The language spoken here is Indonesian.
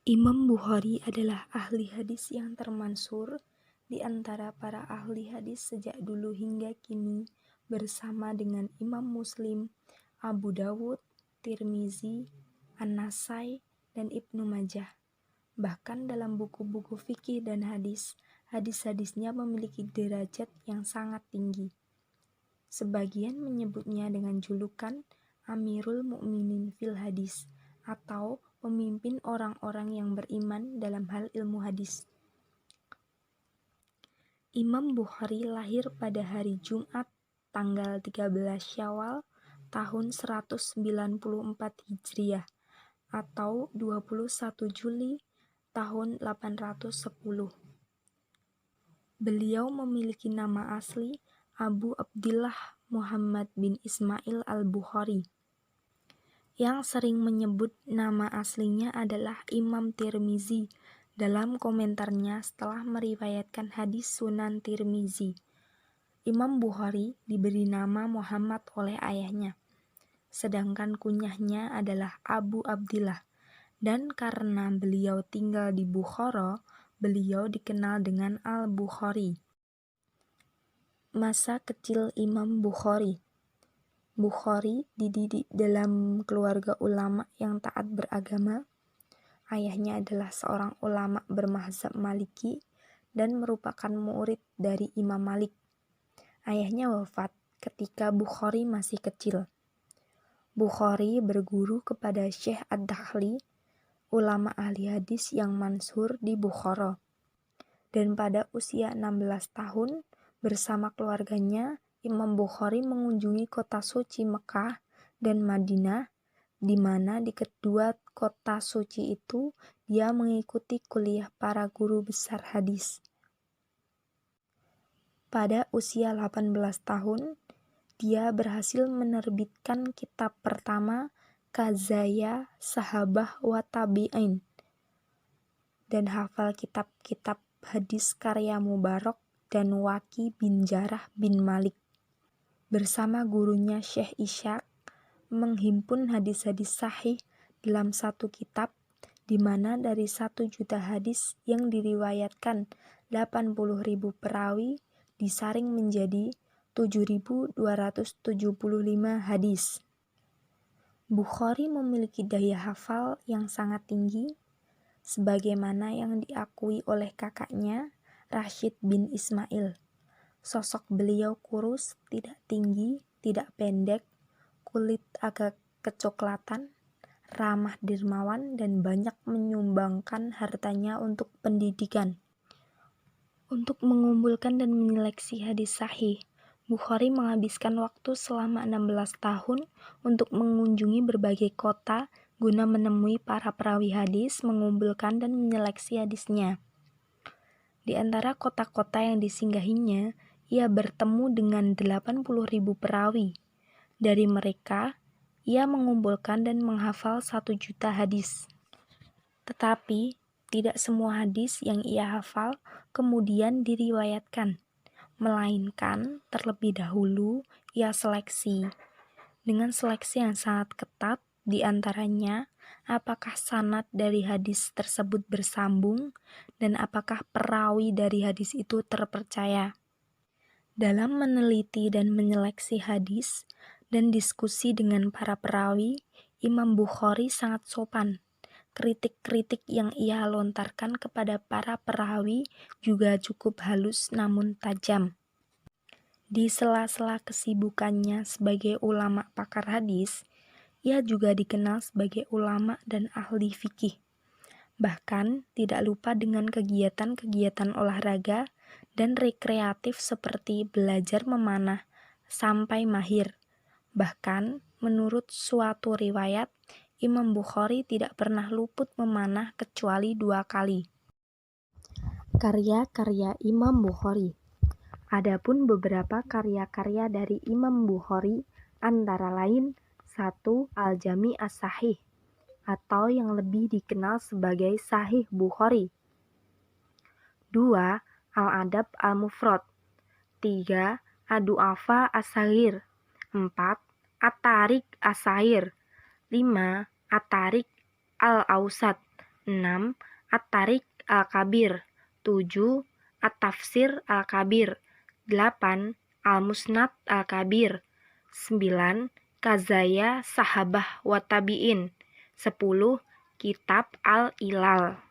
Imam Bukhari adalah ahli hadis yang termansur di antara para ahli hadis sejak dulu hingga kini bersama dengan Imam Muslim, Abu Dawud, Tirmizi, An-Nasai, dan Ibnu Majah. Bahkan dalam buku-buku fikih dan hadis, hadis-hadisnya memiliki derajat yang sangat tinggi. Sebagian menyebutnya dengan julukan Amirul Mukminin fil Hadis atau pemimpin orang-orang yang beriman dalam hal ilmu hadis. Imam Bukhari lahir pada hari Jumat tanggal 13 Syawal tahun 194 Hijriah atau 21 Juli tahun 810. Beliau memiliki nama asli Abu Abdillah Muhammad bin Ismail al-Bukhari. Yang sering menyebut nama aslinya adalah Imam Tirmizi dalam komentarnya setelah meriwayatkan hadis Sunan Tirmizi. Imam Bukhari diberi nama Muhammad oleh ayahnya, sedangkan kunyahnya adalah Abu Abdillah, dan karena beliau tinggal di Bukhara, beliau dikenal dengan Al-Bukhari. Masa kecil Imam Bukhari. Bukhari dididik dalam keluarga ulama yang taat beragama. Ayahnya adalah seorang ulama bermazhab Maliki dan merupakan murid dari Imam Malik. Ayahnya wafat ketika Bukhari masih kecil. Bukhari berguru kepada Syekh Ad-Dakhli, ulama ahli hadis yang mansur di Bukhara. Dan pada usia 16 tahun, bersama keluarganya, Imam Bukhari mengunjungi kota suci Mekah dan Madinah, di mana di kedua kota suci itu dia mengikuti kuliah para guru besar hadis. Pada usia 18 tahun, dia berhasil menerbitkan kitab pertama Qazaya Sahabah wa Tabi'in dan hafal kitab-kitab hadis karya Mubarak dan Waki bin Jarrah bin Malik. Bersama gurunya Syekh Ishaq menghimpun hadis-hadis sahih dalam satu kitab, di mana dari 1 juta hadis yang diriwayatkan 80.000 perawi disaring menjadi 7.275 hadis. Bukhari memiliki daya hafal yang sangat tinggi, sebagaimana yang diakui oleh kakaknya Rashid bin Ismail. Sosok beliau kurus, tidak tinggi, tidak pendek, kulit agak kecoklatan, ramah dermawan, dan banyak menyumbangkan hartanya untuk pendidikan. Untuk mengumpulkan dan menyeleksi hadis sahih, Bukhari menghabiskan waktu selama 16 tahun untuk mengunjungi berbagai kota guna menemui para perawi hadis, mengumpulkan dan menyeleksi hadisnya. Di antara kota-kota yang disinggahinya, ia bertemu dengan 80.000 perawi. Dari mereka, ia mengumpulkan dan menghafal 1 juta hadis. Tetapi, tidak semua hadis yang ia hafal kemudian diriwayatkan, melainkan terlebih dahulu ia seleksi. Dengan seleksi yang sangat ketat, di antaranya apakah sanad dari hadis tersebut bersambung dan apakah perawi dari hadis itu terpercaya. Dalam meneliti dan menyeleksi hadis dan diskusi dengan para perawi, Imam Bukhari sangat sopan. Kritik-kritik yang ia lontarkan kepada para perawi juga cukup halus namun tajam. Di sela-sela kesibukannya sebagai ulama pakar hadis, ia juga dikenal sebagai ulama dan ahli fikih. Bahkan tidak lupa dengan kegiatan-kegiatan olahraga dan rekreatif seperti belajar memanah sampai mahir. Bahkan menurut suatu riwayat, Imam Bukhari tidak pernah luput memanah kecuali 2 kali. Karya-karya Imam Bukhari. Adapun beberapa karya-karya dari Imam Bukhari antara lain 1. Al-Jami' As-Sahih atau yang lebih dikenal sebagai Sahih Bukhari. 2. Al-Adab Al-Mufrad. 3. Ad-Du'afa As-Saghir. 4. At-Tariq As-Sahir. 5. At-Tariq Al-Awsat. 6. At-Tariq Al-Kabir. 7. At-Tafsir Al-Kabir. 8. Al-Musnad Al-Kabir. 9. Kazaya Sahabah wa Tabi'in. 10. Kitab Al-Ilal.